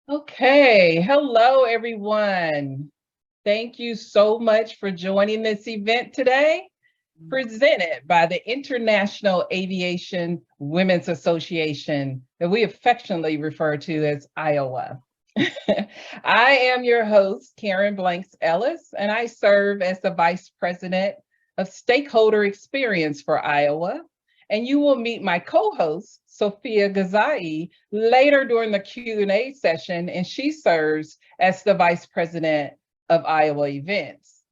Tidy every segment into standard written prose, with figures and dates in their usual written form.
Okay, hello everyone. Thank you so much for joining this event today, presented by the International Aviation Women's Association that we affectionately refer to as IAWA. I am your host, Karen Blanks Ellis, and I serve as the Vice President of Stakeholder Experience for Iowa. And you will meet my co-host, Sophia Gazai, later during the Q&A session, and she serves as the Vice President of Iowa Events.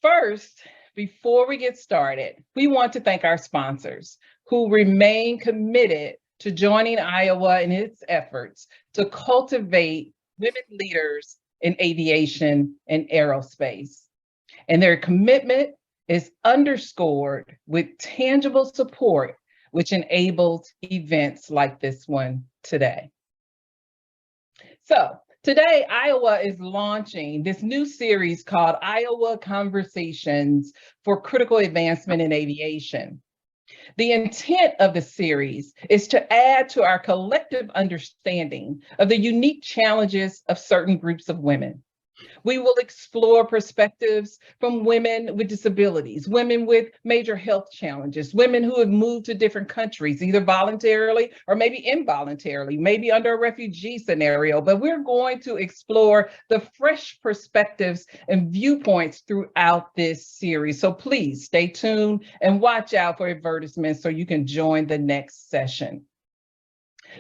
First, before we get started, we want to thank our sponsors who remain committed to joining Iowa in its efforts to cultivate women leaders in aviation and aerospace. And their commitment is underscored with tangible support, which enables events like this one today. So today, Iowa is launching this new series called Iowa Conversations for Critical Advancement in Aviation. The intent of the series is to add to our collective understanding of the unique challenges of certain groups of women. We will explore perspectives from women with disabilities, women with major health challenges, women who have moved to different countries, either voluntarily or maybe involuntarily, maybe under a refugee scenario. But we're going to explore the fresh perspectives and viewpoints throughout this series. So please stay tuned and watch out for advertisements so you can join the next session.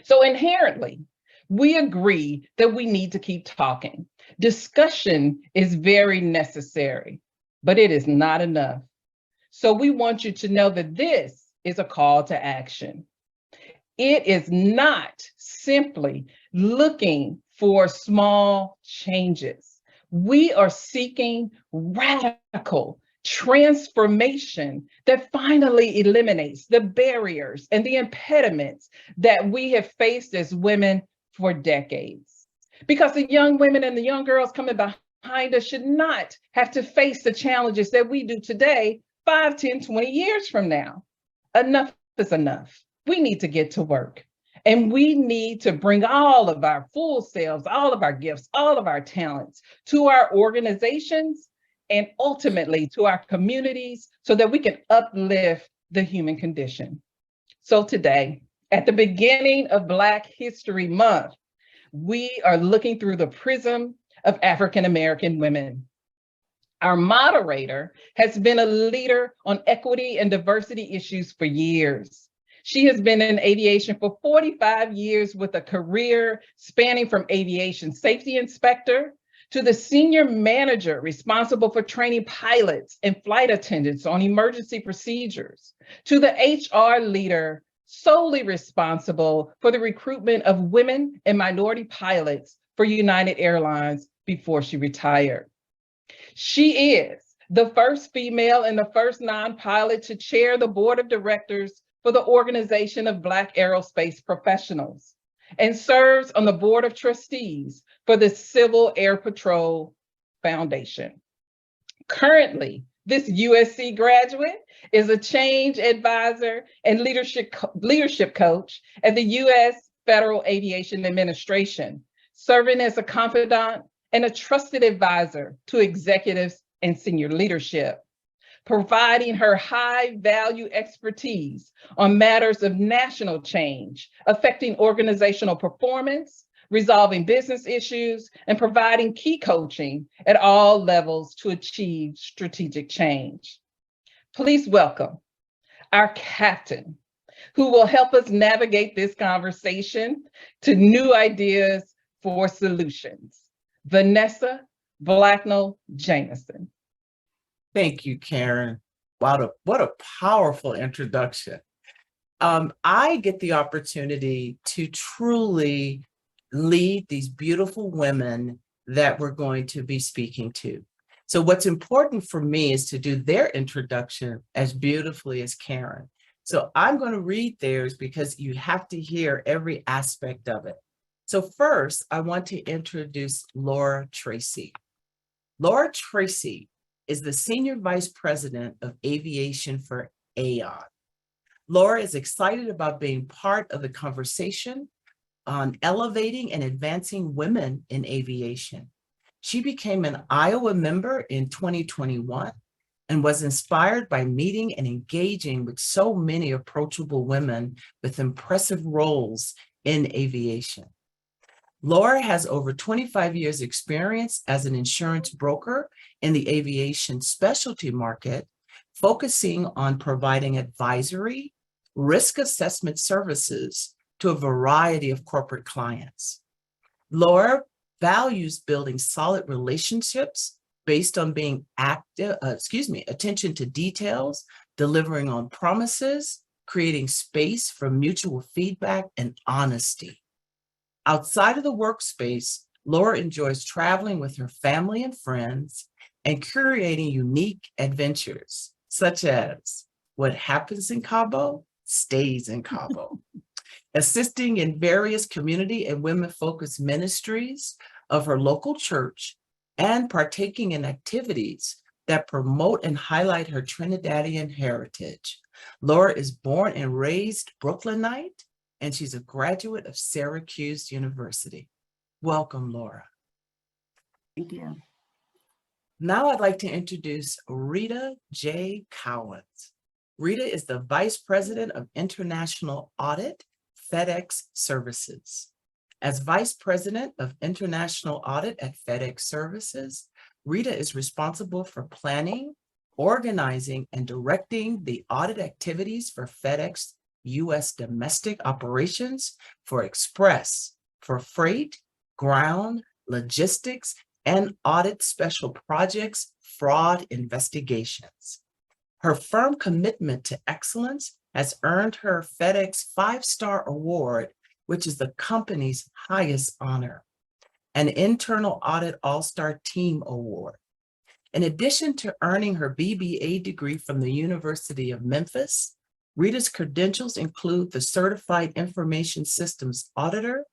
So inherently, we agree that we need to keep talking. Discussion is very necessary, but it is not enough. So we want you to know that this is a call to action. It is not simply looking for small changes. We are seeking radical transformation that finally eliminates the barriers and the impediments that we have faced as women for decades. Because the young women and the young girls coming behind us should not have to face the challenges that we do today, 5, 10, 20 years from now. Enough is enough. We need to get to work. And we need to bring all of our full selves, all of our gifts, all of our talents to our organizations and ultimately to our communities so that we can uplift the human condition. So today, at the beginning of Black History Month, we are looking through the prism of African American women. Our moderator has been a leader on equity and diversity issues for years. She has been in aviation for 45 years with a career spanning from aviation safety inspector to the senior manager responsible for training pilots and flight attendants on emergency procedures, to the HR leader solely responsible for the recruitment of women and minority pilots for United Airlines before she retired. She is the first female and the first non-pilot to chair the board of directors for the Organization of Black Aerospace Professionals and serves on the board of trustees for the Civil Air Patrol Foundation. Currently, this USC graduate is a change advisor and leadership coach at the U.S. Federal Aviation Administration, serving as a confidant and a trusted advisor to executives and senior leadership, providing her high-value expertise on matters of national change, affecting organizational performance, resolving business issues, and providing key coaching at all levels to achieve strategic change. Please welcome our captain, who will help us navigate this conversation to new ideas for solutions. Vanessa Blacknell Jameson. Thank you, Karen. Wow, what a powerful introduction. I get the opportunity to truly lead these beautiful women that we're going to be speaking to. So what's important for me is to do their introduction as beautifully as Karen. So I'm going to read theirs because you have to hear every aspect of it. So first, I want to introduce Laura Tracy. Laura Tracy is the Senior Vice President of Aviation for AON. Laura is excited about being part of the conversation on elevating and advancing women in aviation. She became an IAWA member in 2021 and was inspired by meeting and engaging with so many approachable women with impressive roles in aviation. Laura has over 25 years experience as an insurance broker in the aviation specialty market, focusing on providing advisory, risk assessment services to a variety of corporate clients. Laura values building solid relationships based on being attention to details, delivering on promises, creating space for mutual feedback and honesty. Outside of the workspace, Laura enjoys traveling with her family and friends and curating unique adventures, such as what happens in Cabo stays in Cabo, assisting in various community and women-focused ministries of her local church, and partaking in activities that promote and highlight her Trinidadian heritage. Laura is born and raised Brooklynite, and she's a graduate of Syracuse University. Welcome, Laura. Thank you. Now I'd like to introduce Rita J. Cowens. Rita is the Vice President of International Audit, FedEx Services. As Vice President of International Audit at FedEx Services, Rita is responsible for planning, organizing, and directing the audit activities for FedEx U.S. domestic operations for express, for freight, ground, logistics, and audit special projects, fraud investigations. Her firm commitment to excellence has earned her FedEx 5-Star Award, which is the company's highest honor, an Internal Audit All-Star Team Award. In addition to earning her BBA degree from the University of Memphis, Rita's credentials include the Certified Information Systems Auditor,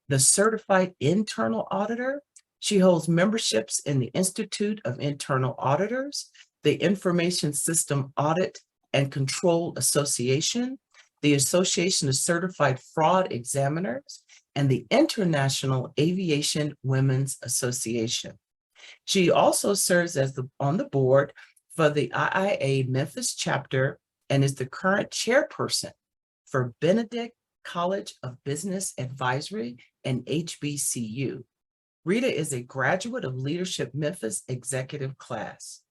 the Certified Internal Auditor. She holds memberships in the Institute of Internal Auditors, the Information System Audit and Control Association, the Association of Certified Fraud Examiners, and the International Aviation Women's Association. She also serves as on the board for the IIA Memphis chapter and is the current chairperson for Benedict College of Business Advisory and HBCU. Rita is a graduate of Leadership Memphis executive class.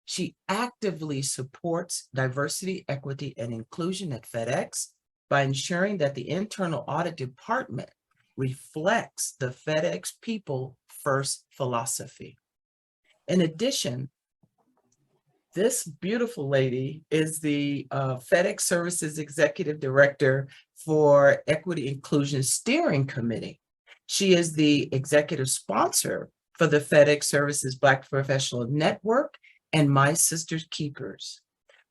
She actively supports diversity, equity, and inclusion at FedEx by ensuring that the internal audit department reflects the FedEx People First philosophy. In addition, this beautiful lady is the FedEx Services Executive Director for Equity Inclusion Steering Committee. She is the executive sponsor for the FedEx Services Black Professional Network and My Sister's Keepers.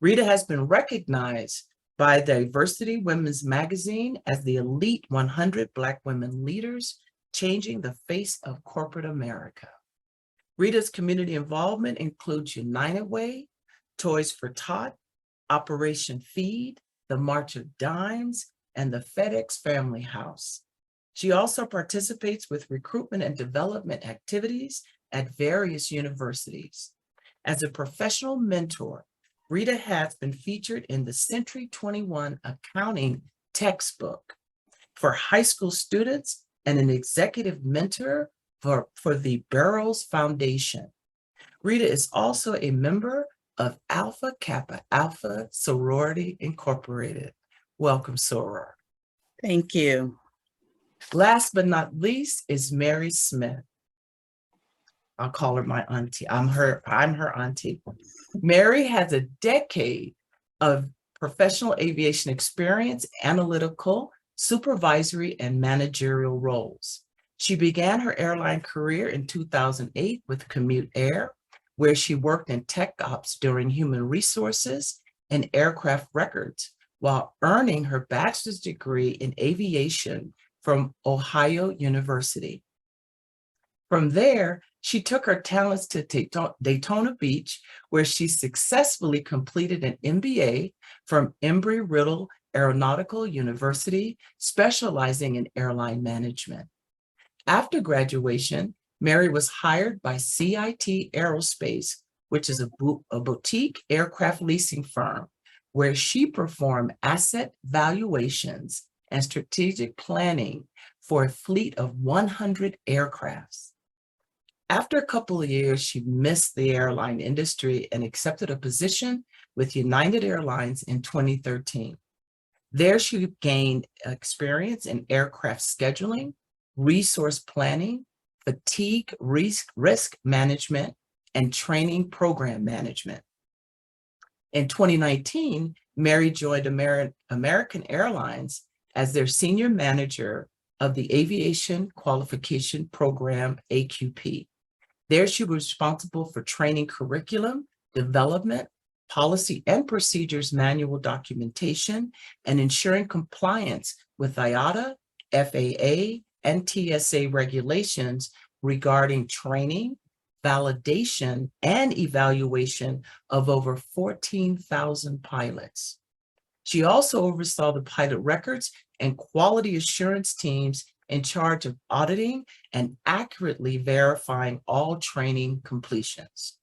Rita has been recognized by Diversity Women's Magazine as the Elite 100 Black Women Leaders, changing the face of corporate America. Rita's community involvement includes United Way, Toys for Tot, Operation Feed, the March of Dimes, and the FedEx Family House. She also participates with recruitment and development activities at various universities. As a professional mentor, Rita has been featured in the Century 21 accounting textbook for high school students and an executive mentor for the Burroughs Foundation. Rita is also a member of Alpha Kappa Alpha Sorority Incorporated. Welcome, Soror. Thank you. Last but not least is Mary Smith. I'll call her my auntie. I'm her auntie. Mary has a decade of professional aviation experience, analytical, supervisory, and managerial roles. She began her airline career in 2008 with Commute Air, where she worked in tech ops during human resources and aircraft records, while earning her bachelor's degree in aviation from Ohio University. From there, she took her talents to Daytona Beach, where she successfully completed an MBA from Embry-Riddle Aeronautical University, specializing in airline management. After graduation, Mary was hired by CIT Aerospace, which is a boutique aircraft leasing firm, where she performed asset valuations and strategic planning for a fleet of 100 aircrafts. After a couple of years, she missed the airline industry and accepted a position with United Airlines in 2013. There, she gained experience in aircraft scheduling, resource planning, fatigue risk management, and training program management. In 2019, Mary joined American Airlines as their senior manager of the Aviation Qualification Program, AQP. There, she was responsible for training curriculum, development, policy and procedures manual documentation, and ensuring compliance with IATA, FAA, and TSA regulations regarding training, validation, and evaluation of over 14,000 pilots. She also oversaw the pilot records and quality assurance teams in charge of auditing and accurately verifying all training completions.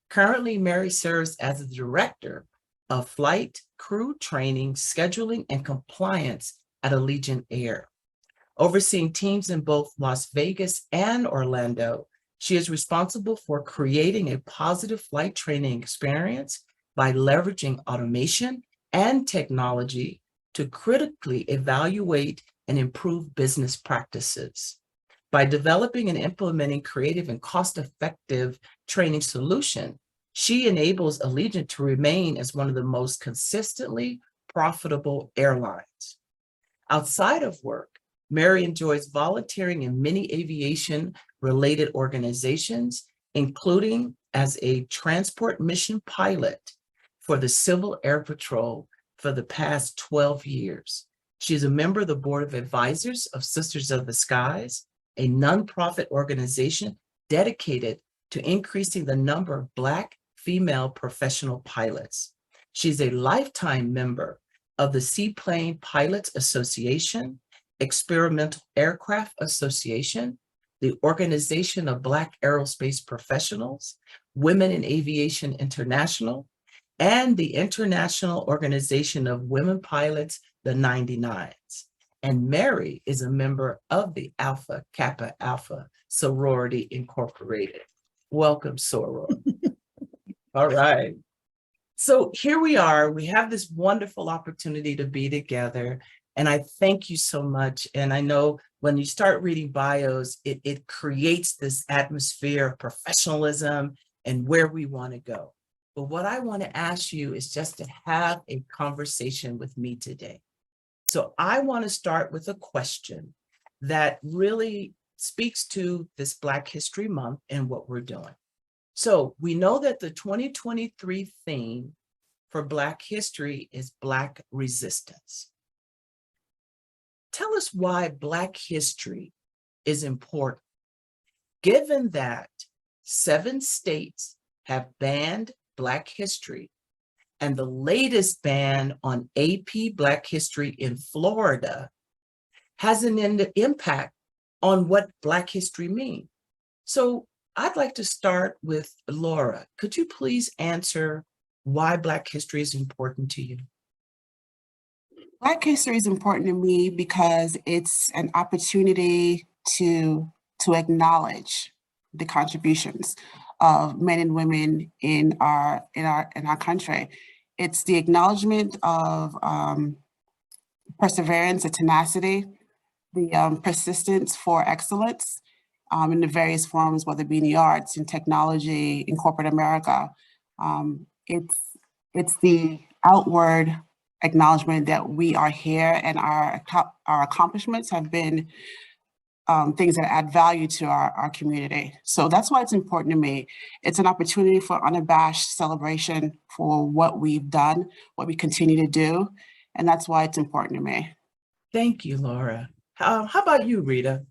Currently, Mary serves as the director of flight, crew training, scheduling, and compliance at Allegiant Air. Overseeing teams in both Las Vegas and Orlando, she is responsible for creating a positive flight training experience by leveraging automation and technology to critically evaluate and improve business practices. By developing and implementing creative and cost-effective training solutions, she enables Allegiant to remain as one of the most consistently profitable airlines. Outside of work, Mary enjoys volunteering in many aviation-related organizations, including as a transport mission pilot for the Civil Air Patrol for the past 12 years. She is a member of the Board of Advisors of Sisters of the Skies, a nonprofit organization dedicated to increasing the number of Black female professional pilots. She's a lifetime member of the Seaplane Pilots Association, Experimental Aircraft Association, the Organization of Black Aerospace Professionals, Women in Aviation International, and the International Organization of Women Pilots, the 99s. And Mary is a member of the Alpha Kappa Alpha Sorority Incorporated. Welcome, Soror. All right. So here we are. We have this wonderful opportunity to be together. And I thank you so much. And I know when you start reading bios, it creates this atmosphere of professionalism and where we want to go. But what I want to ask you is just to have a conversation with me today. So I want to start with a question that really speaks to this Black History Month and what we're doing. So we know that the 2023 theme for Black history is Black resistance. Tell us why Black history is important, given that 7 states have banned Black history, and the latest ban on AP Black history in Florida has an impact on what Black history means. So I'd like to start with Laura. Could you please answer why Black history is important to you? Black history is important to me because it's an opportunity to acknowledge the contributions of men and women in our country. It's the acknowledgement of perseverance and tenacity, the persistence for excellence in the various forms, whether it be in the arts, in technology, in corporate America. It's the outward acknowledgement that we are here and our accomplishments have been things that add value to our community. So that's why it's important to me. It's an opportunity for unabashed celebration for what we've done, what we continue to do, and that's why it's important to me. Thank you, Laura. How about you, Rita?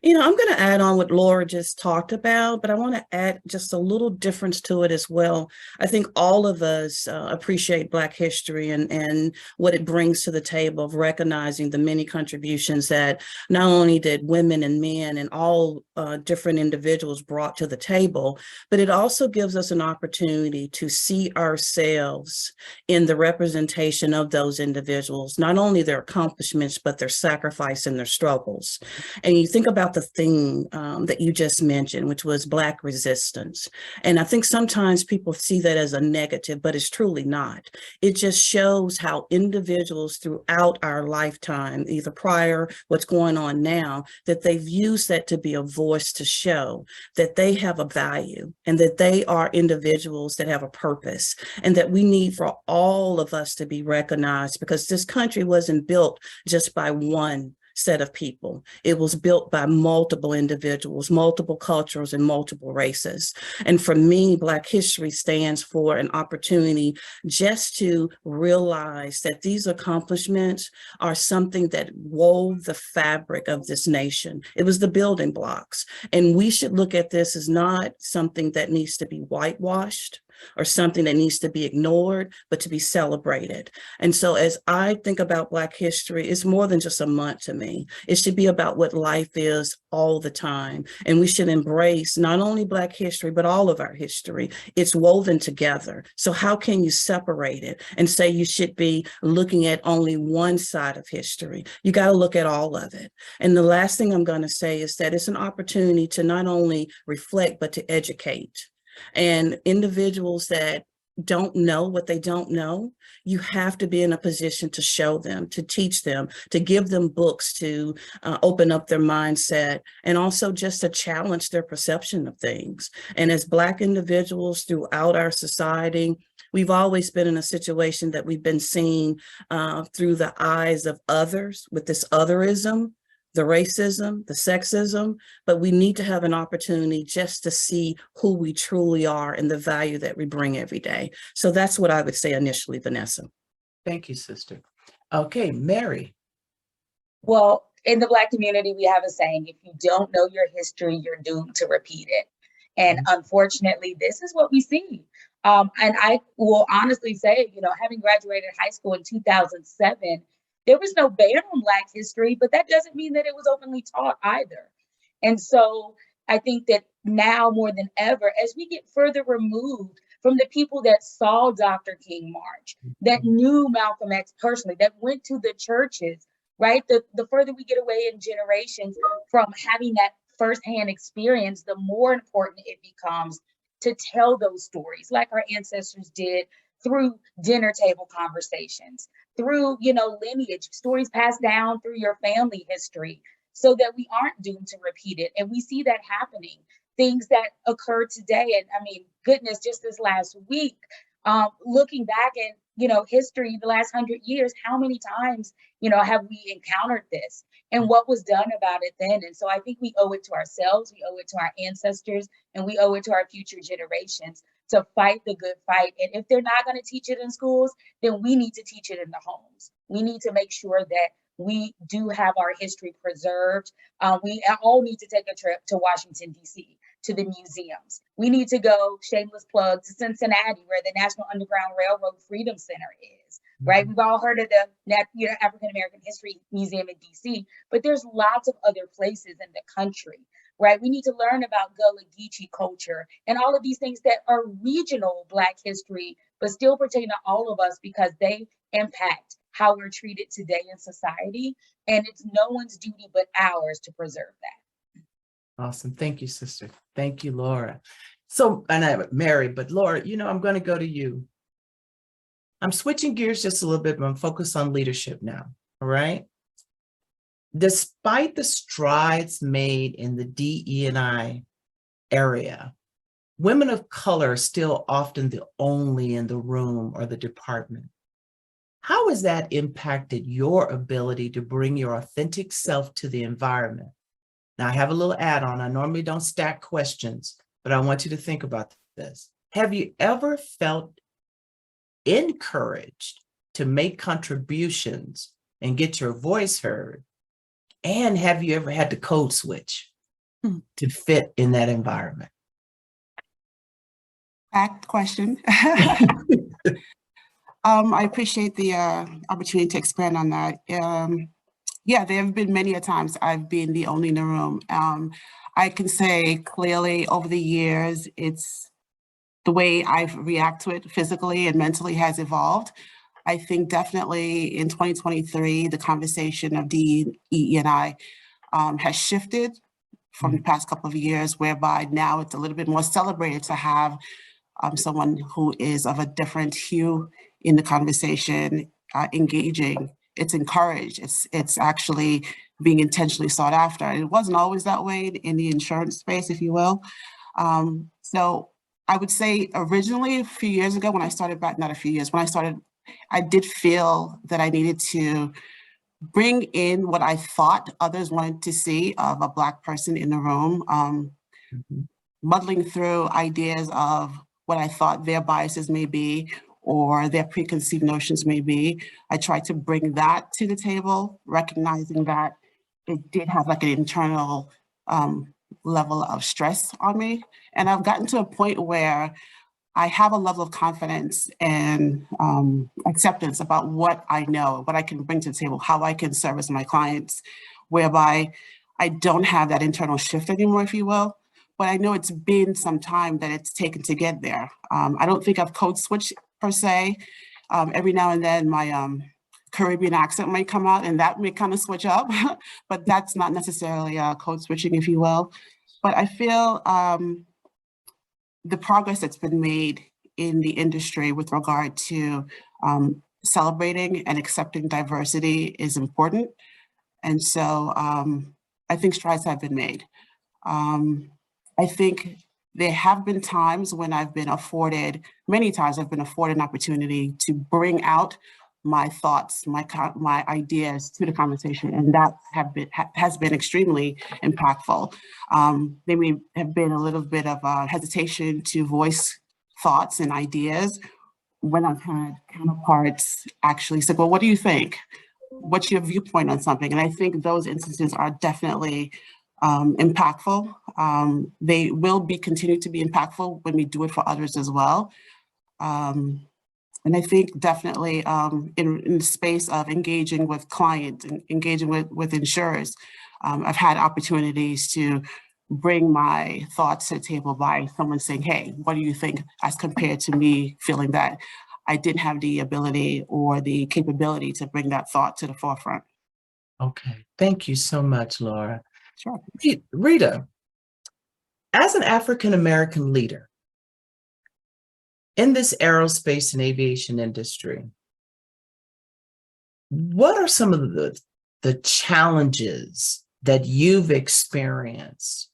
I'm going to add on what Laura just talked about, but I want to add just a little difference to it as well. I think all of us appreciate Black history and what it brings to the table of recognizing the many contributions that not only did women and men and all different individuals brought to the table, but it also gives us an opportunity to see ourselves in the representation of those individuals, not only their accomplishments, but their sacrifice and their struggles. And you think about the thing that you just mentioned, which was Black resistance. And I think sometimes people see that as a negative, but it's truly not. It just shows how individuals throughout our lifetime, either prior, what's going on now, that they've used that to be a voice to show that they have a value and that they are individuals that have a purpose, and that we need for all of us to be recognized, because this country wasn't built just by one set of people. It was built by multiple individuals, multiple cultures, and multiple races. And for me, Black history stands for an opportunity just to realize that these accomplishments are something that wove the fabric of this nation. It was the building blocks. And we should look at this as not something that needs to be whitewashed or something that needs to be ignored, but to be celebrated. And so as I think about Black history, it's more than just a month to me. It should be about what life is all the time. And we should embrace not only Black history, but all of our history. It's woven together. So how can you separate it and say you should be looking at only one side of history? You got to look at all of it. And the last thing I'm going to say is that it's an opportunity to not only reflect, but to educate. And individuals that don't know what they don't know, you have to be in a position to show them, to teach them, to give them books, to open up their mindset, and also just to challenge their perception of things. And as Black individuals throughout our society, we've always been in a situation that we've been seen through the eyes of others with this otherism, the racism, the sexism, but we need to have an opportunity just to see who we truly are and the value that we bring every day. So that's what I would say initially, Vanessa. Thank you, sister. Okay, Mary. Well, in the Black community, we have a saying, if you don't know your history, you're doomed to repeat it. And unfortunately, this is what we see. And I will honestly say, having graduated high school in 2007, there was no ban on Black history, but that doesn't mean that it was openly taught either. And so I think that now more than ever, as we get further removed from the people that saw Dr. King march, that knew Malcolm X personally, that went to the churches, right? The further we get away in generations from having that firsthand experience, the more important it becomes to tell those stories like our ancestors did through dinner table conversations, through, lineage, stories passed down through your family history, so that we aren't doomed to repeat it. And we see that happening, things that occur today. And I mean, goodness, just this last week, looking back at, history, the last 100 years, how many times, have we encountered this, and what was done about it then? And so I think we owe it to ourselves, we owe it to our ancestors, and we owe it to our future generations to fight the good fight. And if they're not going to teach it in schools, then we need to teach it in the homes. We need to make sure that we do have our history preserved. We all need to take a trip to Washington, D.C., to the museums. We need to go, shameless plug, to Cincinnati, where the National Underground Railroad Freedom Center is, right? We've all heard of the African American History Museum in D.C., but there's lots of other places in the country, right? We need to learn about Gullah Geechee culture and all of these things that are regional Black history, but still pertain to all of us because they impact how we're treated today in society. And it's no one's duty but ours to preserve that. Awesome. Thank you, sister. Thank you, Laura. So, Mary, but Laura, I'm going to go to you. I'm switching gears just a little bit, but I'm focused on leadership now. All right. Despite the strides made in the DE&I area, women of color are still often the only in the room or the department. How has that impacted your ability to bring your authentic self to the environment? Now, I have a little add-on. I normally don't stack questions, but I want you to think about this. Have you ever felt encouraged to make contributions and get your voice heard? And have you ever had to code switch? to fit in that environment? Fact question. I appreciate the opportunity to expand on that. Yeah, there have been many a times I've been the only in the room. I can say clearly over the years, it's the way I react to it physically and mentally has evolved. I think definitely in 2023, the conversation of DE&I has shifted from the past couple of years, whereby now it's a little bit more celebrated to have someone who is of a different hue in the conversation, engaging. It's encouraged. It's actually being intentionally sought after. And it wasn't always that way in the insurance space, if you will. So I would say originally a few years ago when I started back, not a few years, when I started, I did feel that I needed to bring in what I thought others wanted to see of a Black person in the room, muddling through ideas of what I thought their biases may be or their preconceived notions may be. I tried to bring that to the table, recognizing that it did have like an internal level of stress on me. And I've gotten to a point where I have a level of confidence and acceptance about what I know, what I can bring to the table, how I can service my clients, whereby I don't have that internal shift anymore, if you will. But I know it's been some time that it's taken to get there. I don't think I've code switched per se. Every now and then my Caribbean accent might come out and that may kind of switch up, but that's not necessarily code switching, if you will. But I feel the progress that's been made in the industry with regard to celebrating and accepting diversity is important. And so I think strides have been made. I think there have been times when I've been afforded, many times I've been afforded an opportunity to bring out my thoughts, my ideas to the conversation, and that has been extremely impactful. There may have been a little bit of hesitation to voice thoughts and ideas when I've had counterparts actually say, well, what do you think? What's your viewpoint on something? And I think those instances are definitely impactful. They will continue to be impactful when we do it for others as well. And I think definitely in the space of engaging with clients and engaging with insurers, I've had opportunities to bring my thoughts to the table by someone saying, hey, what do you think, as compared to me feeling that I didn't have the ability or the capability to bring that thought to the forefront. Okay, thank you so much, Laura. Sure. Rita, as an African-American leader in this aerospace and aviation industry, what are some of the challenges that you've experienced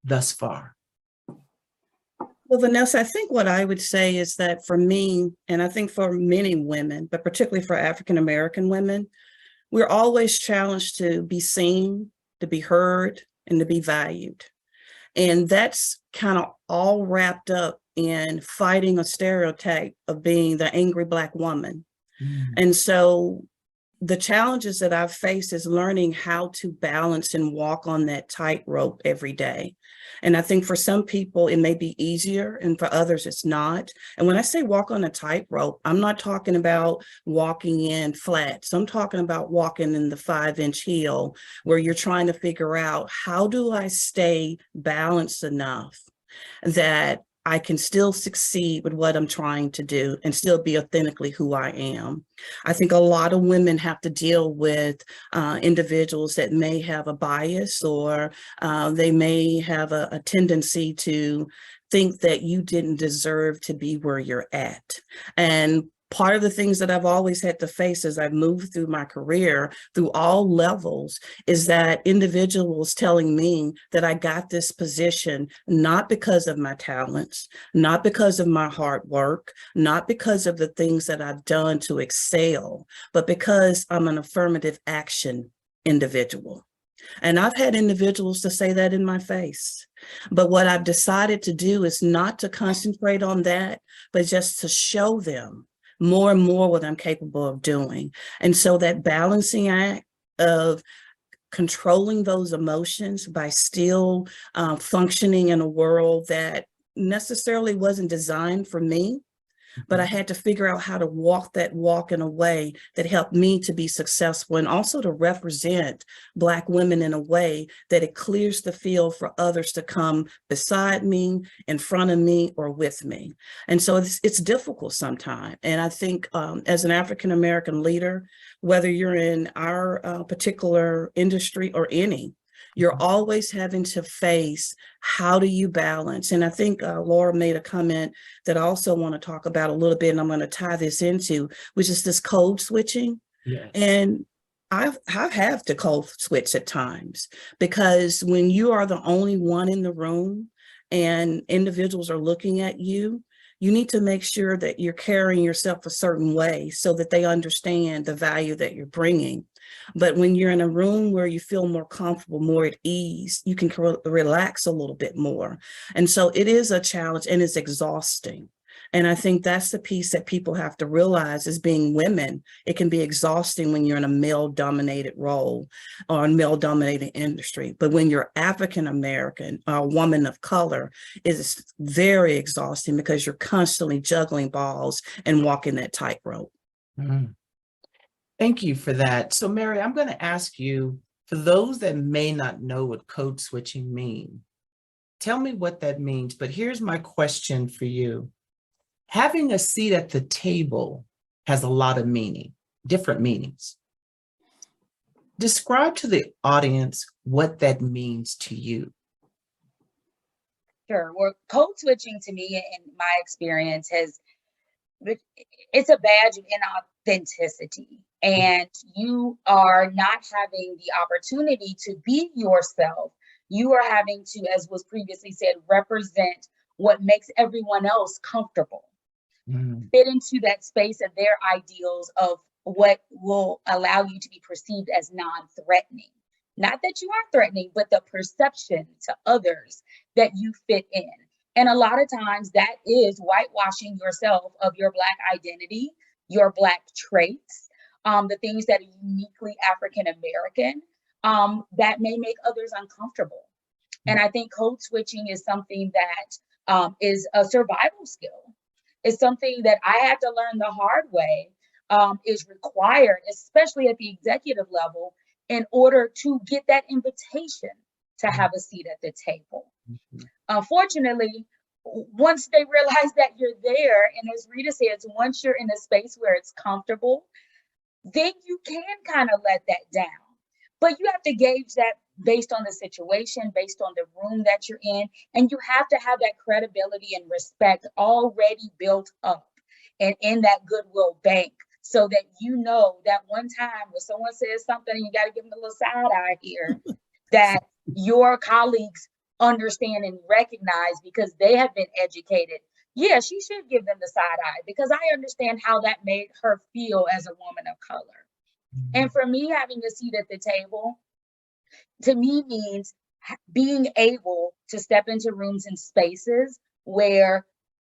thus far? Well, Vanessa, I think what I would say is that for me, and I think for many women, but particularly for African-American women, we're always challenged to be seen, to be heard, and to be valued. And that's kind of all wrapped up in fighting a stereotype of being the angry Black woman. And so the challenges that I've faced is learning how to balance and walk on that tightrope every day. And I think for some people, it may be easier, and for others, it's not. And when I say walk on a tightrope, I'm not talking about walking in flats. I'm talking about walking in the 5-inch heel, where you're trying to figure out, how do I stay balanced enough that I can still succeed with what I'm trying to do and still be authentically who I am. I think a lot of women have to deal with individuals that may have a bias, or they may have a tendency to think that you didn't deserve to be where you're at. And part of the things that I've always had to face as I've moved through my career, through all levels, is that individuals telling me that I got this position not because of my talents, not because of my hard work, not because of the things that I've done to excel, but because I'm an affirmative action individual. And I've had individuals to say that in my face. But what I've decided to do is not to concentrate on that, but just to show them more and more what I'm capable of doing. And so that balancing act of controlling those emotions by still functioning in a world that necessarily wasn't designed for me. But I had to figure out how to walk that walk in a way that helped me to be successful and also to represent Black women in a way that it clears the field for others to come beside me, in front of me, or with me. And so it's difficult sometimes. And I think as an African-American leader, whether you're in our particular industry or any, you're always having to face, how do you balance? And I think Laura made a comment that I also want to talk about a little bit, and I'm going to tie this into, which is this code switching. Yes. And I've had to code switch at times, because when you are the only one in the room and individuals are looking at you, you need to make sure that you're carrying yourself a certain way so that they understand the value that you're bringing. But when you're in a room where you feel more comfortable, more at ease, you can relax a little bit more. And so it is a challenge, and it's exhausting. And I think that's the piece that people have to realize, as being women, it can be exhausting when you're in a male-dominated role or a male-dominated industry. But when you're African-American, a woman of color, it's very exhausting because you're constantly juggling balls and walking that tightrope. Mm. Thank you for that. So Mary, I'm going to ask you, for those that may not know what code switching means, tell me what that means. But here's my question for you. Having a seat at the table has a lot of meaning, different meanings. Describe to the audience what that means to you. Sure. Well, code switching to me, in my experience, it's a badge of inauthenticity. And you are not having the opportunity to be yourself. You are having to, as was previously said, represent what makes everyone else comfortable. Fit into that space of their ideals of what will allow you to be perceived as non-threatening. Not that you are threatening, but the perception to others that you fit in. And a lot of times that is whitewashing yourself of your Black identity, your Black traits, the things that are uniquely African-American, that may make others uncomfortable. And I think code switching is something that is a survival skill. It's something that I had to learn the hard way, is required, especially at the executive level, in order to get that invitation to have a seat at the table. Unfortunately, once they realize that you're there, and as Rita says, once you're in a space where it's comfortable, then you can kind of let that down. But you have to gauge that based on the situation, based on the room that you're in, and you have to have that credibility and respect already built up and in that goodwill bank, so that you know that one time when someone says something and you got to give them a little side eye here, that your colleagues understand and recognize, because they have been educated. Yeah, she should give them the side eye, because I understand how that made her feel as a woman of color. And for me, having a seat at the table, to me, means being able to step into rooms and spaces where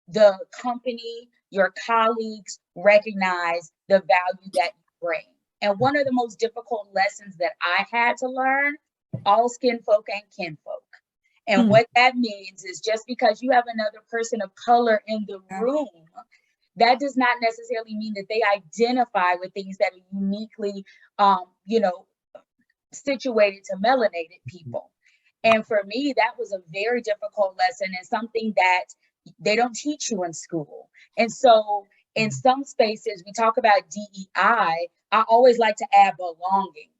the company, your colleagues recognize the value that you bring. And one of the most difficult lessons that I had to learn, all skin folk ain't kinfolk. And what that means is, just because you have another person of color in the room, that does not necessarily mean that they identify with things that are uniquely, situated to melanated people. And for me, that was a very difficult lesson, and something that they don't teach you in school. And so in some spaces, we talk about DEI. I always like to add belonging.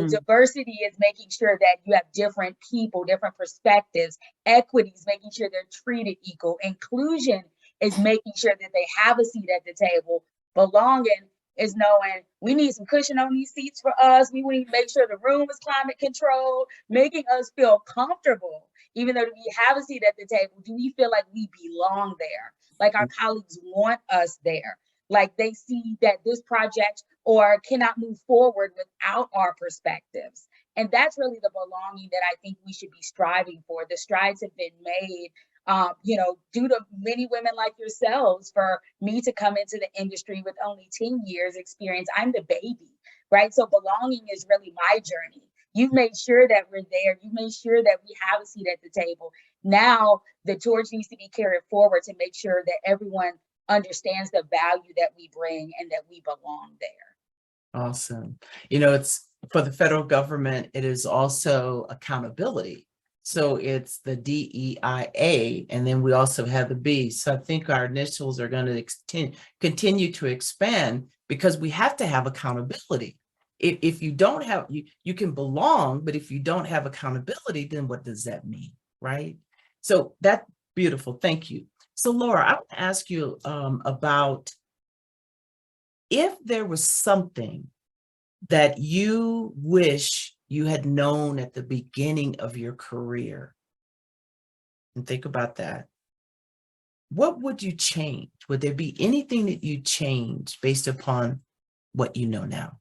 Diversity is making sure that you have different people, different perspectives. Equity is making sure they're treated equal. Inclusion is making sure that they have a seat at the table. Belonging is knowing we need some cushion on these seats for us. We need to make sure the room is climate controlled, making us feel comfortable. Even though we have a seat at the table, do we feel like we belong there? Like our colleagues want us there? Like they see that this project or cannot move forward without our perspectives? And that's really the belonging that I think we should be striving for. The strides have been made, due to many women like yourselves. For me to come into the industry with only 10 years experience, I'm the baby, right? So belonging is really my journey. You've made sure that we're there. You made sure that we have a seat at the table. Now the torch needs to be carried forward to make sure that everyone understands the value that we bring and that we belong there. Awesome. You know, it's for the federal government, it is also accountability. So it's the DEIA, and then we also have the B. So I think our initials are going to continue to expand because we have to have accountability. If you don't have, you can belong, but if you don't have accountability, then what does that mean, right? So that's beautiful. Thank you. So Laura, I want to ask you about if there was something that you wish you had known at the beginning of your career, and think about that, what would you change? Would there be anything that you change based upon what you know now?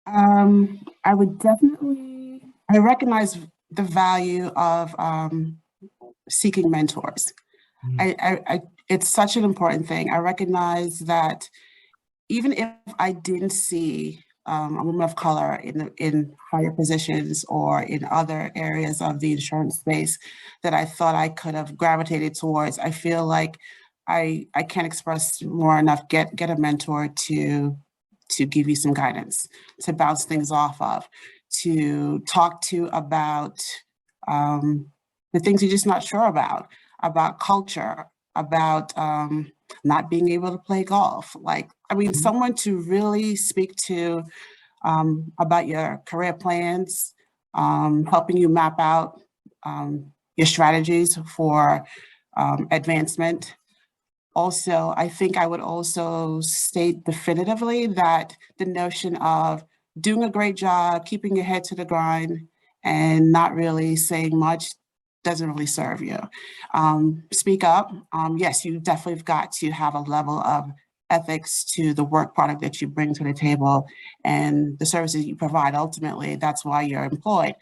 I would definitely, I recognize the value of seeking mentors. It's such an important thing. I recognize that even if I didn't see a woman of color in higher positions or in other areas of the insurance space that I thought I could have gravitated towards, I feel like I can't express more enough. Get a mentor to give you some guidance, to bounce things off of, to talk to about the things you're just not sure about culture, about not being able to play golf. Like, I mean, someone to really speak to about your career plans, helping you map out your strategies for advancement. Also, I think I would also state definitively that the notion of doing a great job, keeping your head to the grind, and not really saying much doesn't really serve you. Speak up. Yes, you definitely have got to have a level of ethics to the work product that you bring to the table and the services you provide. Ultimately, that's why you're employed.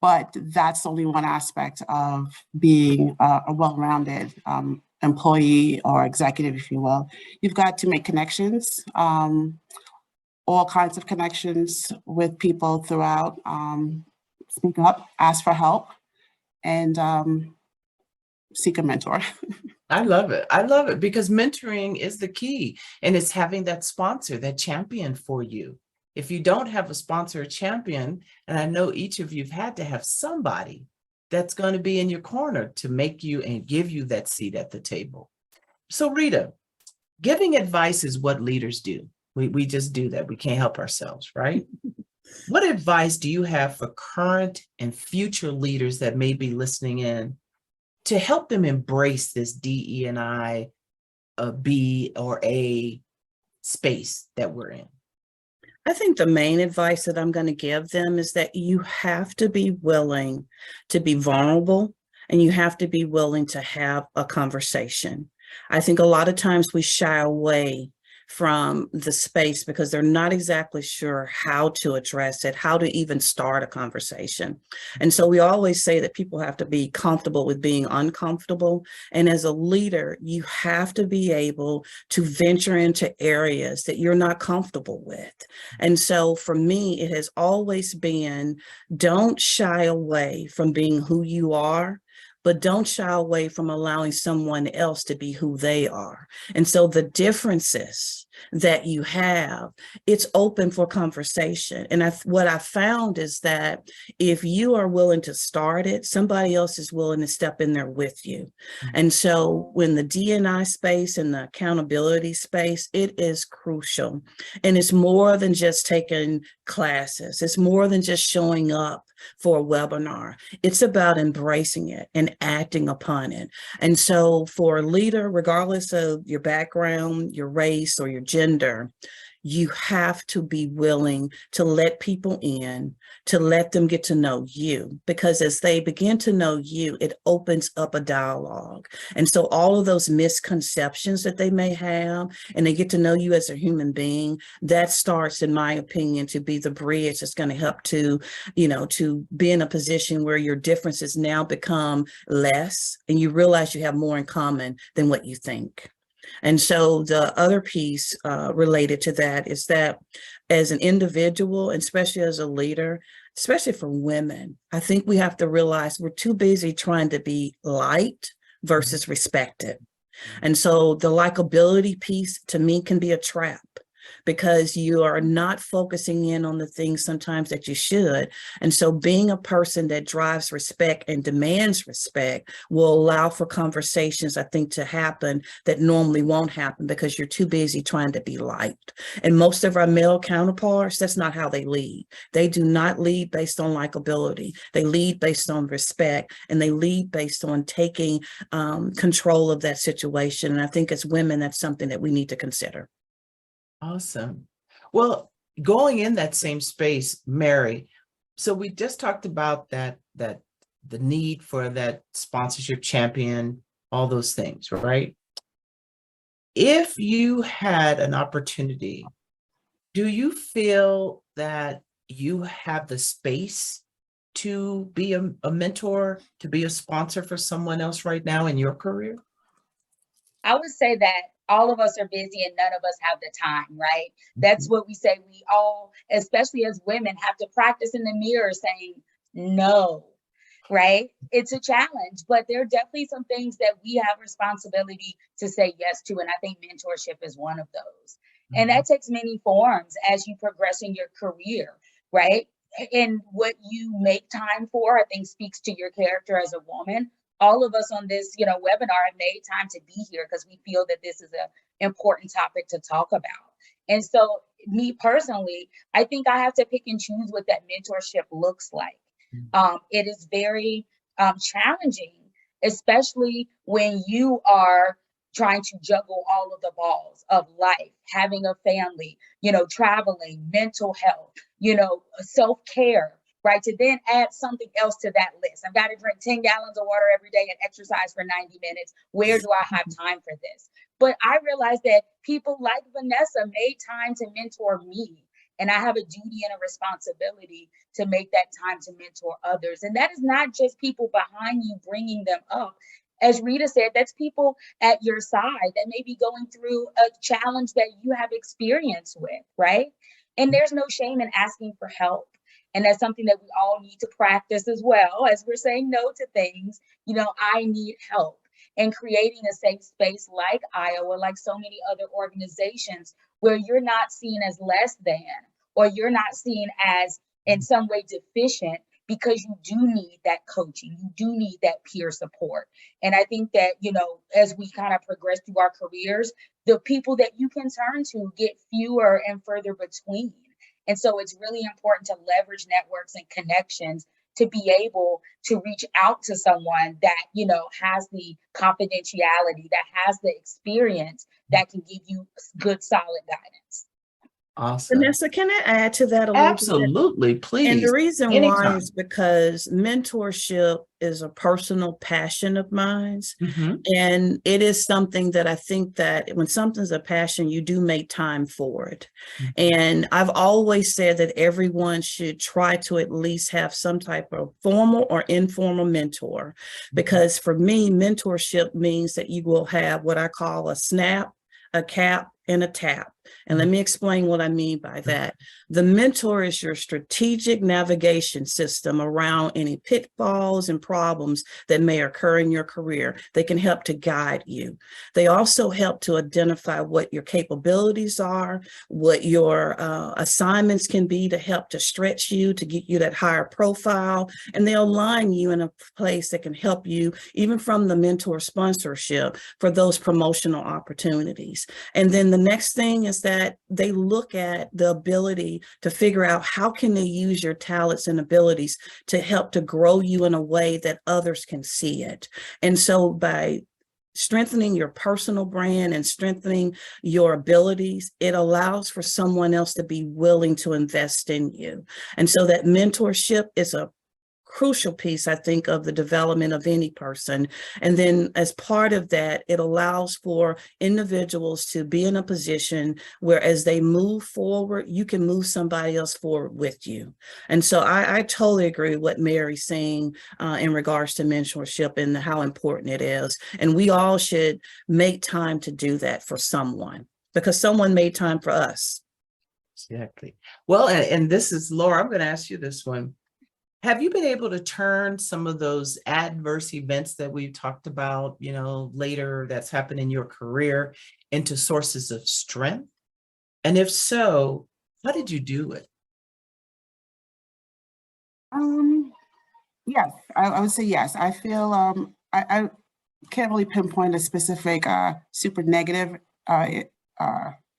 But that's only one aspect of being a well-rounded employee or executive, if you will. You've got to make connections, all kinds of connections with people throughout. Speak up, ask for help, and seek a mentor. I love it. I love it because mentoring is the key, and it's having that sponsor, that champion for you. If you don't have a sponsor or champion, and I know each of you've had to have somebody that's going to be in your corner to make you and give you that seat at the table. So Rita, giving advice is what leaders do. We just do that. We can't help ourselves, right? What advice do you have for current and future leaders that may be listening in to help them embrace this DE&I, B or A space that we're in? I think the main advice that I'm going to give them is that you have to be willing to be vulnerable, and you have to be willing to have a conversation. I think a lot of times we shy away from the space because they're not exactly sure how to address it, how to even start a conversation. And so we always say that people have to be comfortable with being uncomfortable. And as a leader, you have to be able to venture into areas that you're not comfortable with. And so for me, it has always been, don't shy away from being who you are, but don't shy away from allowing someone else to be who they are. And so the differences that you have, it's open for conversation. And what I found is that if you are willing to start it, somebody else is willing to step in there with you. And so when the D&I space and the accountability space, it is crucial. And it's more than just taking classes. It's more than just showing up for a webinar. It's about embracing it and acting upon it. And so for a leader, regardless of your background, your race, or your gender, you have to be willing to let people in, to let them get to know you, because as they begin to know you, it opens up a dialogue. And so all of those misconceptions that they may have, and they get to know you as a human being, that starts, in my opinion, to be the bridge that's going to help to, to be in a position where your differences now become less, and you realize you have more in common than what you think. And so the other piece related to that is that as an individual, and especially as a leader, especially for women, I think we have to realize we're too busy trying to be liked versus respected. And so the likability piece to me can be a trap, because you are not focusing in on the things sometimes that you should. And so being a person that drives respect and demands respect will allow for conversations, I think, to happen that normally won't happen because you're too busy trying to be liked. And most of our male counterparts, that's not how they lead. They do not lead based on likability. They lead based on respect, and they lead based on taking control of that situation. And I think as women, that's something that we need to consider. Awesome. Well, going in that same space, Mary, so we just talked about that the need for that sponsorship champion, all those things, right? If you had an opportunity, do you feel that you have the space to be a mentor, to be a sponsor for someone else right now in your career? I would say that all of us are busy and none of us have the time, right? That's what we say. We all, especially as women, have to practice in the mirror saying no, right? It's a challenge, but there are definitely some things that we have responsibility to say yes to. And I think mentorship is one of those. And that takes many forms as you progress in your career, right? And what you make time for, I think, speaks to your character as a woman. All of us on this, webinar have made time to be here because we feel that this is an important topic to talk about. And so me personally, I think I have to pick and choose what that mentorship looks like. It is very challenging, especially when you are trying to juggle all of the balls of life, having a family, traveling, mental health, self-care, right? To then add something else to that list. I've got to drink 10 gallons of water every day and exercise for 90 minutes. Where do I have time for this? But I realized that people like Vanessa made time to mentor me. And I have a duty and a responsibility to make that time to mentor others. And that is not just people behind you bringing them up. As Rita said, that's people at your side that may be going through a challenge that you have experience with, right? And there's no shame in asking for help. And that's something that we all need to practice as well. As we're saying no to things, I need help. And creating a safe space like IAWA, like so many other organizations, where you're not seen as less than, or you're not seen as in some way deficient, because you do need that coaching, you do need that peer support. And I think that, as we kind of progress through our careers, the people that you can turn to get fewer and further between. And so it's really important to leverage networks and connections to be able to reach out to someone that, has the confidentiality, that has the experience, that can give you good, solid guidance. Awesome. Vanessa, can I add to that a little bit? Absolutely, please. And the reason Anytime. why is because mentorship is a personal passion of mine. And it is something that I think that when something's a passion, you do make time for it. And I've always said that everyone should try to at least have some type of formal or informal mentor, because for me, mentorship means that you will have what I call a snap, a cap, and a tap. And let me explain what I mean by that. The mentor is your strategic navigation system around any pitfalls and problems that may occur in your career. They can help to guide you. They also help to identify what your capabilities are, what your assignments can be to help to stretch you, to get you that higher profile. And they align you in a place that can help you, even from the mentor sponsorship, for those promotional opportunities. And then the next thing is that they look at the ability to figure out how can they use your talents and abilities to help to grow you in a way that others can see it. And so by strengthening your personal brand and strengthening your abilities, it allows for someone else to be willing to invest in you. And so that mentorship is a crucial piece, I think, of the development of any person. And then as part of that, it allows for individuals to be in a position where as they move forward, you can move somebody else forward with you. And so I totally agree with what Mary's saying in regards to mentorship and how important it is. And we all should make time to do that for someone, because someone made time for us. Exactly. Well, and this is Laura, I'm going to ask you this one. Have you been able to turn some of those adverse events that we've talked about, you know, later that's happened in your career into sources of strength? And if so, how did you do it? Yes, I would say yes. I feel I can't really pinpoint a specific super negative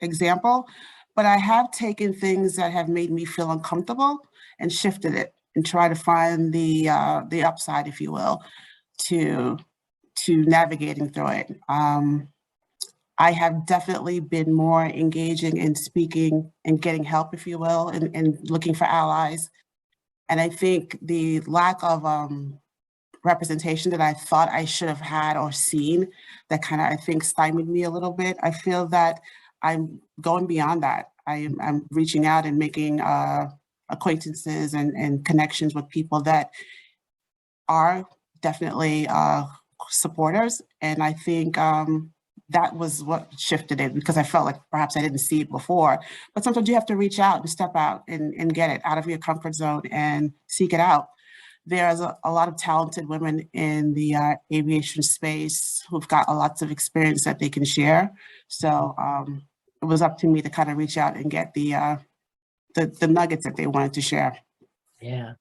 example, but I have taken things that have made me feel uncomfortable and shifted it and try to find the upside, if you will, to navigating through it. I have definitely been more engaging in speaking and getting help, if you will, and looking for allies. And I think the lack of representation that I thought I should have had or seen, that kind of, I think, stymied me a little bit. I feel that I'm going beyond that. I'm reaching out and making acquaintances and connections with people that are definitely supporters. And I think that was what shifted it, because I felt like perhaps I didn't see it before. But sometimes you have to reach out and step out and get it out of your comfort zone and seek it out. There's a lot of talented women in the aviation space who've got lots of experience that they can share. So it was up to me to kind of reach out and get the nuggets that they wanted to share. Yeah,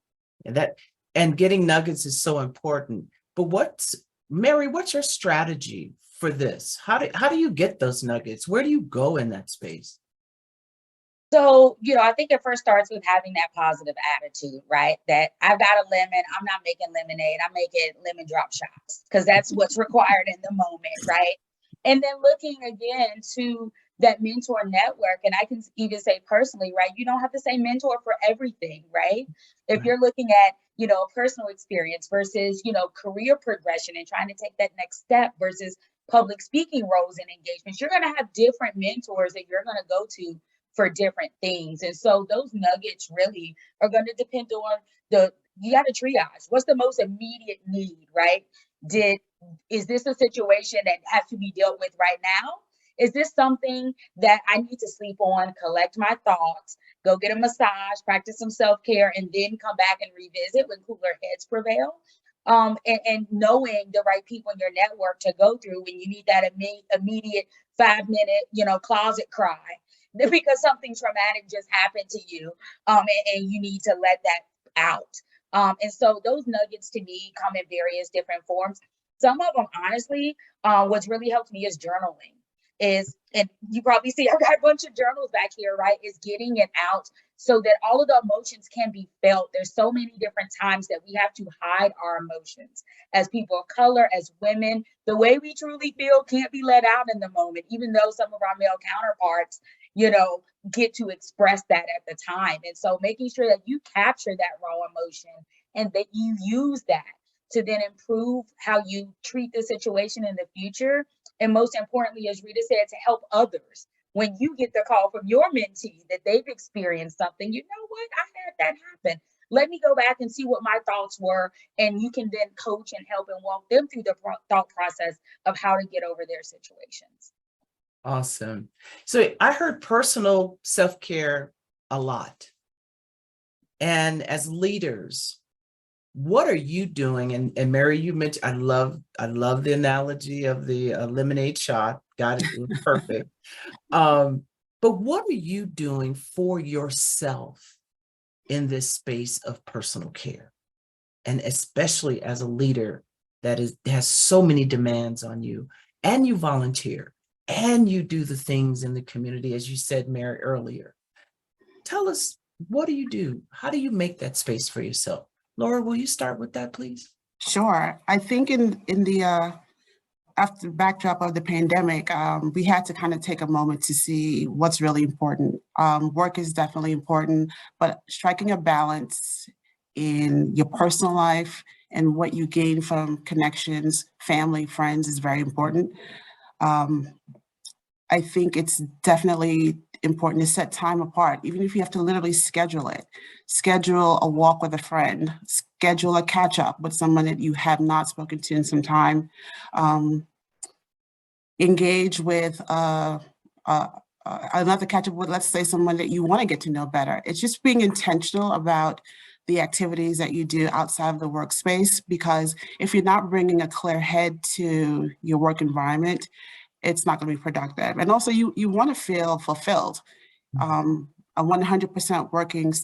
and getting nuggets is so important. But Mary, what's your strategy for this? How do you get those nuggets? Where do you go in that space? So, I think it first starts with having that positive attitude, right? That I've got a lemon, I'm not making lemonade, I'm making lemon drop shots, because that's what's required in the moment, right? And then looking again to that mentor network, and I can even say personally, right? You don't have the same mentor for everything, right? If you're looking at, personal experience versus, career progression and trying to take that next step versus public speaking roles and engagements, you're going to have different mentors that you're going to go to for different things. And so those nuggets really are going to depend on you got to triage. What's the most immediate need, right? Is this a situation that has to be dealt with right now? Is this something that I need to sleep on, collect my thoughts, go get a massage, practice some self-care, and then come back and revisit when cooler heads prevail? And knowing the right people in your network to go through when you need that immediate 5-minute, closet cry, because something traumatic just happened to you, and you need to let that out. And so those nuggets to me come in various different forms. Some of them, honestly, what's really helped me is journaling. And you probably see I've got a bunch of journals back here, right? Is getting it out so that all of the emotions can be felt. There's so many different times that we have to hide our emotions as people of color, as women. The way we truly feel can't be let out in the moment, even though some of our male counterparts, get to express that at the time. And so making sure that you capture that raw emotion and that you use that to then improve how you treat the situation in the future. And most importantly, as Rita said, to help others. When you get the call from your mentee that they've experienced something, you know what, I had that happen. Let me go back and see what my thoughts were. And you can then coach and help and walk them through the thought process of how to get over their situations. Awesome. So I heard personal self-care a lot. And as leaders, what are you doing? And Mary, you mentioned, I love the analogy of the lemonade shot. Got it. It was perfect. But what are you doing for yourself in this space of personal care? And especially as a leader that has so many demands on you, and you volunteer, and you do the things in the community, as you said, Mary, earlier. Tell us, what do you do? How do you make that space for yourself? Laura, will you start with that, please? Sure. I think in the after the backdrop of the pandemic, we had to kind of take a moment to see what's really important. Work is definitely important, but striking a balance in your personal life and what you gain from connections, family, friends is very important. I think it's definitely important to set time apart, even if you have to literally schedule it. Schedule a walk with a friend, schedule a catch up with someone that you have not spoken to in some time. Engage with another catch up with, let's say, someone that you want to get to know better. It's just being intentional about the activities that you do outside of the workspace, because if you're not bringing a clear head to your work environment, it's not going to be productive. And also you want to feel fulfilled. A 100% working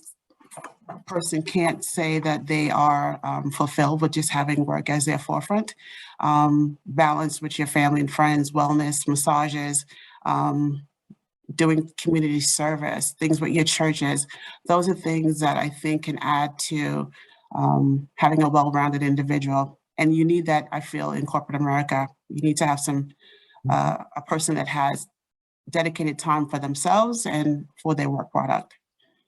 person can't say that they are fulfilled with just having work as their forefront. Balance with your family and friends, wellness, massages, doing community service, things with your churches. Those are things that I think can add to having a well-rounded individual. And you need that, I feel, in corporate America. You need to have a person that has dedicated time for themselves and for their work product.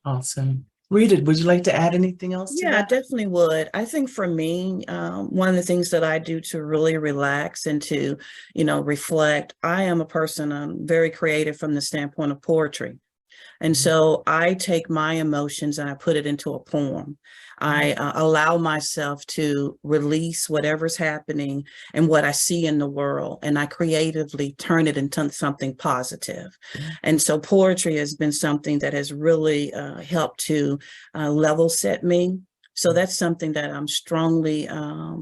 Awesome. Rita, would you like to add anything else to Yeah, I that? definitely would. I think for me, one of the things that I do to really relax and to, reflect, I am a person, I'm very creative from the standpoint of poetry. And so I take my emotions and I put it into a poem. I allow myself to release whatever's happening and what I see in the world, and I creatively turn it into something positive. And so poetry has been something that has really helped to level set me. So that's something that I'm strongly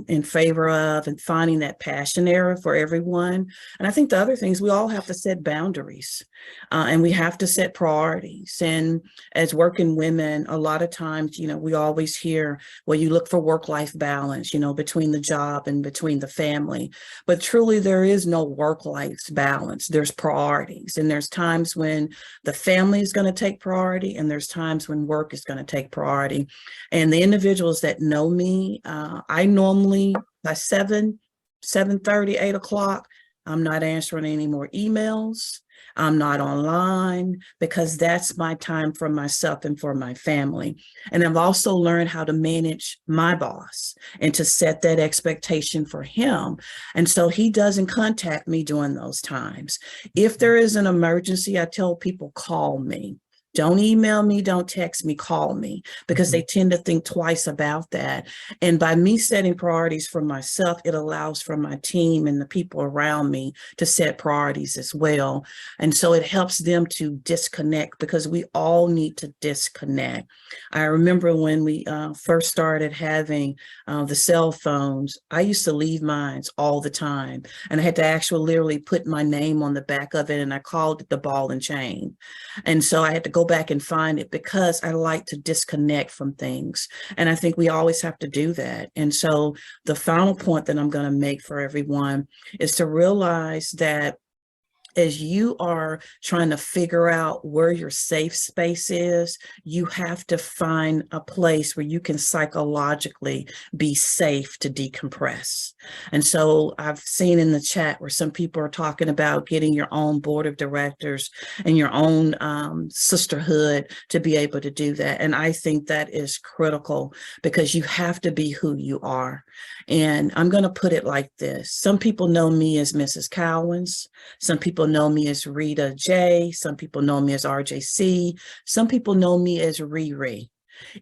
in favor of, and finding that passion area for everyone. And I think the other things, we all have to set boundaries and we have to set priorities. And as working women, a lot of times, we always hear, well, you look for work-life balance, between the job and between the family. But truly, there is no work-life balance. There's priorities. And there's times when the family is going to take priority, and there's times when work is going to take priority. And the individuals that know me, I normally by 7:30, 8 o'clock, I'm not answering any more emails. I'm not online, because that's my time for myself and for my family. And I've also learned how to manage my boss and to set that expectation for him. And so he doesn't contact me during those times. If there is an emergency, I tell people, call me. Don't email me, don't text me, call me, because they tend to think twice about that. And by me setting priorities for myself, it allows for my team and the people around me to set priorities as well. And so it helps them to disconnect, because we all need to disconnect. I remember when we first started having the cell phones, I used to leave mine all the time. And I had to actually literally put my name on the back of it, and I called it the ball and chain. And so I had to go back and find it, because I like to disconnect from things. And I think we always have to do that. And so the final point that I'm going to make for everyone is to realize that as you are trying to figure out where your safe space is, you have to find a place where you can psychologically be safe to decompress. And so I've seen in the chat where some people are talking about getting your own board of directors and your own sisterhood to be able to do that. And I think that is critical, because you have to be who you are. And I'm going to put it like this. Some people know me as Mrs. Cowens. Some people know me as Rita J. Some people know me as RJC. Some people know me as Riri.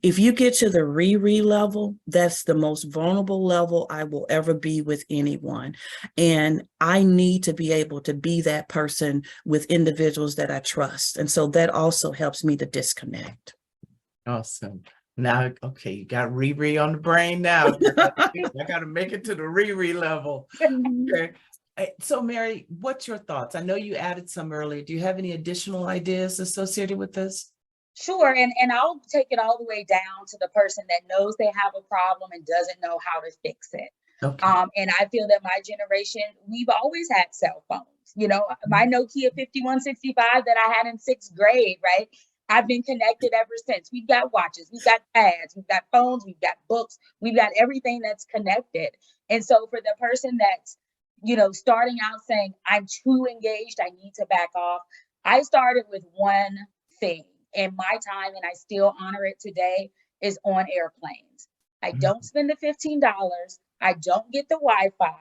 If you get to the Riri level, that's the most vulnerable level I will ever be with anyone. And I need to be able to be that person with individuals that I trust. And so that also helps me to disconnect. Awesome. Now, okay, you got Riri on the brain now. I got to make it to the Riri level. Okay. So Mary, what's your thoughts? I know you added some earlier. Do you have any additional ideas associated with this? Sure, and I'll take it all the way down to the person that knows they have a problem and doesn't know how to fix it. Okay. And I feel that my generation, we've always had cell phones. My Nokia 5165 that I had in 6th grade, right? I've been connected ever since. We've got watches, we've got pads, we've got phones, we've got books, we've got everything that's connected. And so for the person that's, starting out saying, I'm too engaged, I need to back off, I started with one thing in my time, and I still honor it today. is on airplanes. I don't spend the $15. I don't get the Wi-Fi.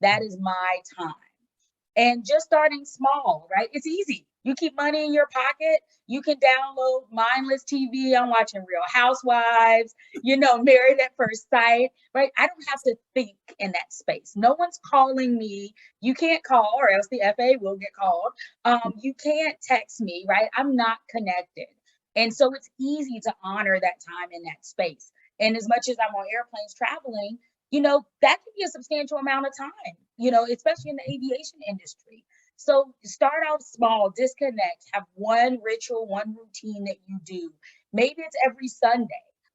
That is my time. And just starting small, right? It's easy. You keep money in your pocket. You can download mindless TV. I'm watching Real Housewives, Married at First Sight, right? I don't have to think in that space. No one's calling me. You can't call, or else the FAA will get called. You can't text me, right? I'm not connected. And so it's easy to honor that time in that space. And as much as I'm on airplanes traveling, that could be a substantial amount of time, especially in the aviation industry. So start out small, disconnect, have one ritual, one routine that you do. Maybe it's every Sunday,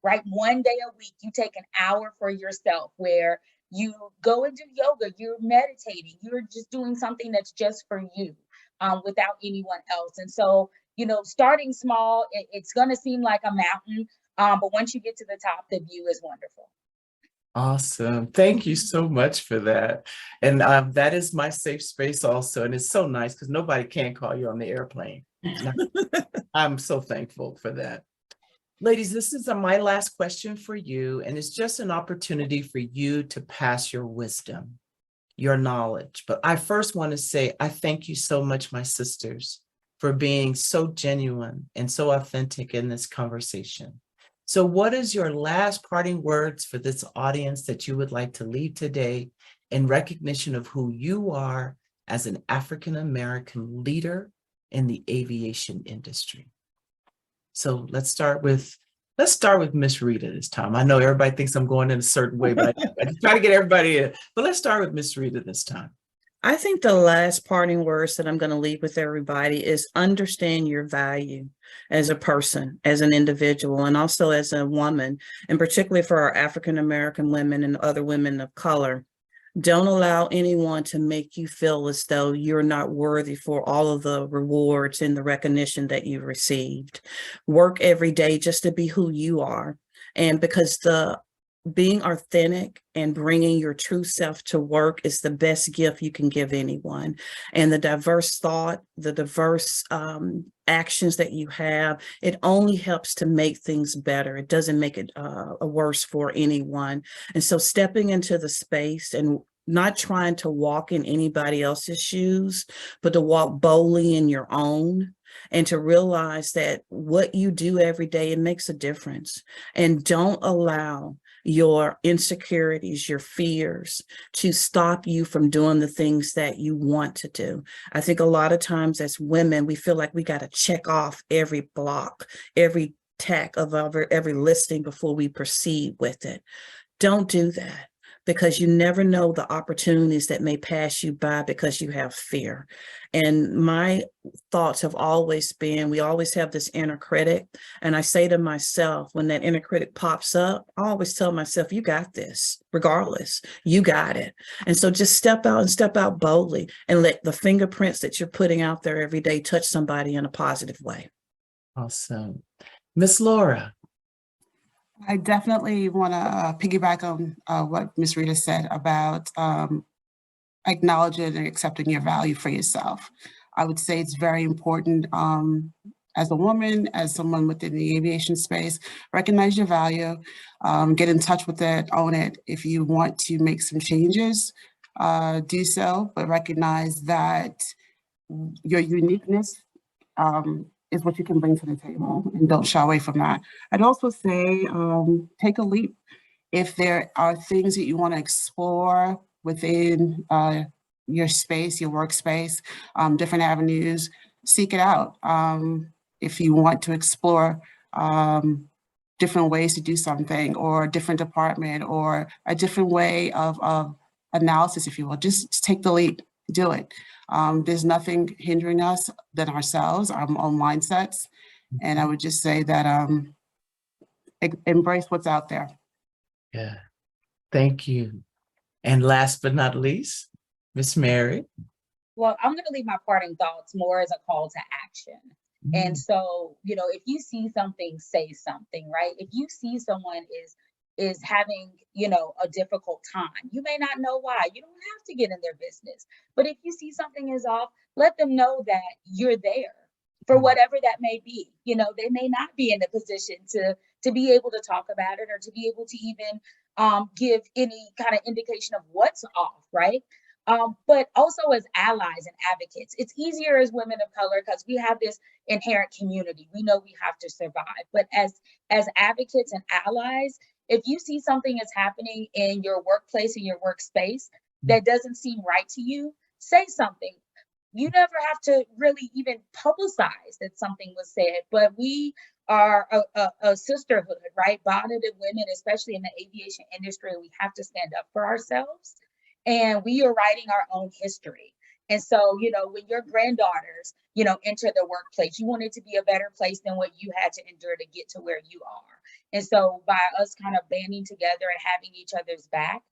right? One day a week, you take an hour for yourself where you go and do yoga, you're meditating, you're just doing something that's just for you, without anyone else. And so, starting small, it's going to seem like a mountain, but once you get to the top, the view is wonderful. Awesome. Thank you so much for that. And that is my safe space also. And it's so nice because nobody can call you on the airplane. I'm so thankful for that. Ladies, this is my last question for you. And it's just an opportunity for you to pass your wisdom, your knowledge. But I first want to say, I thank you so much, my sisters, for being so genuine and so authentic in this conversation. So what is your last parting words for this audience that you would like to leave today in recognition of who you are as an African-American leader in the aviation industry? So let's start with Miss Rita this time. I know everybody thinks I'm going in a certain way, but I just try to get everybody in. But let's start with Miss Rita this time. I think the last parting words that I'm going to leave with everybody is understand your value as a person, as an individual, and also as a woman, and particularly for our African-American women and other women of color. Don't allow anyone to make you feel as though you're not worthy for all of the rewards and the recognition that you received. Work every day just to be who you are. And because being authentic and bringing your true self to work is the best gift you can give anyone. And the diverse thought, the diverse actions that you have, it only helps to make things better. It doesn't make it worse for anyone. And so stepping into the space and not trying to walk in anybody else's shoes, but to walk boldly in your own, and to realize that what you do every day, it makes a difference. And don't allow your insecurities, your fears to stop you from doing the things that you want to do. I think a lot of times as women, we feel like we got to check off every block, every tack of every listing before we proceed with it. Don't do that, because you never know the opportunities that may pass you by because you have fear. And my thoughts have always been, we always have this inner critic. And I say to myself, when that inner critic pops up, I always tell myself, you got this, regardless, you got it. And so just step out and step out boldly and let the fingerprints that you're putting out there every day touch somebody in a positive way. Awesome. Miss Laura. I definitely want to piggyback on what Ms. Rita said about acknowledging and accepting your value for yourself. I would say it's very important as a woman, as someone within the aviation space, recognize your value, get in touch with it, own it. If you want to make some changes, do so, but recognize that your uniqueness is what you can bring to the table, and don't shy away from that. I'd also say take a leap. If there are things that you want to explore within your space, your workspace, different avenues, seek it out. If you want to explore different ways to do something, or a different department, or a different way of analysis, if you will, just take the leap, do it. There's nothing hindering us than ourselves, our own mindsets. And I would just say that embrace what's out there. Yeah, thank you. And last but not least, Miss Mary. Well, I'm going to leave my parting thoughts more as a call to action. And so, if you see something, say something, right? If you see someone is having, a difficult time, you may not know why. You don't have to get in their business. But if you see something is off, let them know that you're there for whatever that may be. They may not be in a position to to be able to talk about it or to be able to even give any kind of indication of what's off, right? But also as allies and advocates. It's easier as women of color because we have this inherent community. We know we have to survive. But as advocates and allies, if you see something is happening in your workplace, in your workspace, that doesn't seem right to you, say something. You never have to really even publicize that something was said, but we are a sisterhood, right? Bonded women, especially in the aviation industry, we have to stand up for ourselves. And we are writing our own history. And so, you know, when your granddaughters, you know, enter the workplace, you want it to be a better place than what you had to endure to get to where you are. And so by us kind of banding together and having each other's back,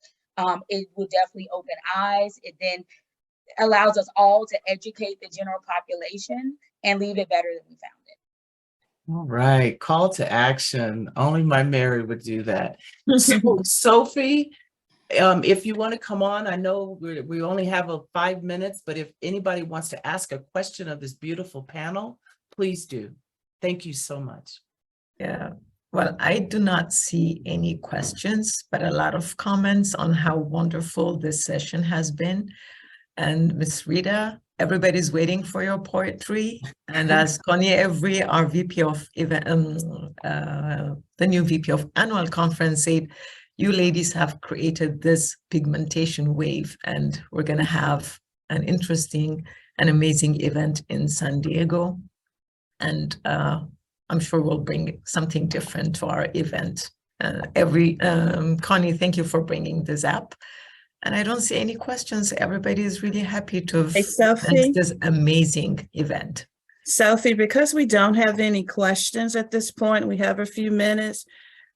it will definitely open eyes. It then allows us all to educate the general population and leave it better than we found it. All right, call to action. Only my Mary would do that. So, Sophie, if you want to come on, I know we only have 5 minutes, but if anybody wants to ask a question of this beautiful panel, please do. Thank you so much. Yeah, well, I do not see any questions, but a lot of comments on how wonderful this session has been. And Miss Rita, everybody's waiting for your poetry. And as Connie Every, our VP of event, the new VP of Annual Conference said, you ladies have created this pigmentation wave, and we're going to have an interesting and amazing event in San Diego. And I'm sure we'll bring something different to our event. Connie, thank you for bringing this up. And I don't see any questions. Everybody is really happy to have this amazing event. Sophie, because we don't have any questions at this point, we have a few minutes.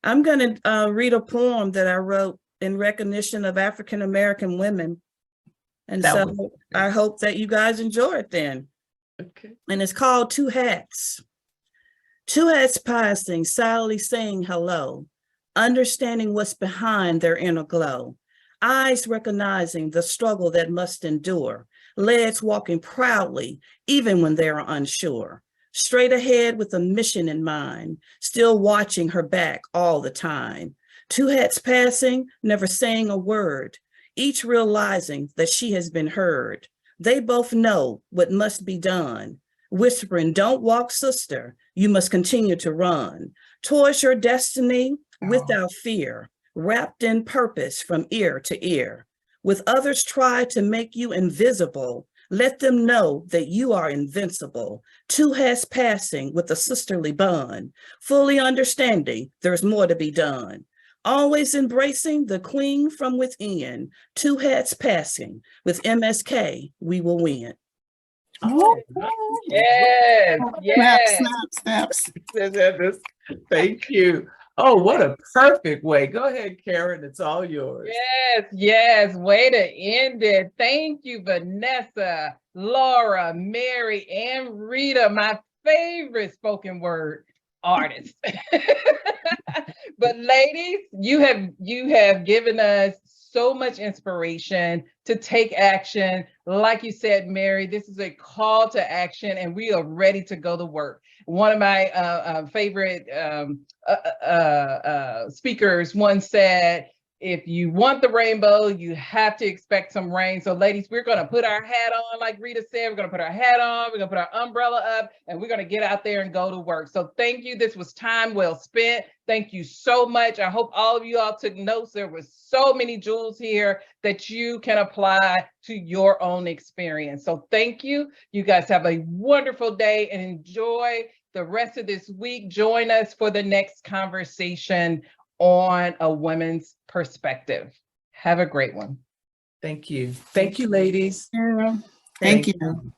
I'm going to read a poem that I wrote in recognition of African-American women. And so I hope that you guys enjoy it then. Okay. And it's called Two Hats. Two hats passing, silently saying hello, understanding what's behind their inner glow. Eyes recognizing the struggle that must endure, legs walking proudly, even when they are unsure. Straight ahead with a mission in mind, still watching her back all the time. Two hats passing, never saying a word, each realizing that she has been heard. They both know what must be done, whispering, don't walk, sister, you must continue to run towards your destiny without fear, wrapped in purpose from ear to ear. With others try to make you invisible, let them know that you are invincible. Two hats passing with a sisterly bond, fully understanding there's more to be done. Always embracing the queen from within. Two hats passing with MSK, we will win. Oh, Yes, yes. snaps. Thank you. Oh, what a perfect way. Go ahead, Karen. It's all yours. Yes, yes. Way to end it. Thank you, Vanessa, Laura, Mary, and Rita, my favorite spoken word artists. But ladies, you have given us so much inspiration to take action. Like you said, Mary, this is a call to action, and we are ready to go to work. One of my favorite speakers once said, if you want the rainbow, you have to expect some rain. So ladies, we're going to put our hat on, like Rita said, we're going to put our hat on, we're going to put our umbrella up, and we're going to get out there and go to work. So thank you. This was time well spent. Thank you so much. I hope all of you all took notes. There was so many jewels here that you can apply to your own experience. So thank you. You guys have a wonderful day and enjoy the rest of this week. Join us for the next conversation on a women's perspective. Have a great one. Thank you. Thank you, ladies. Thank you.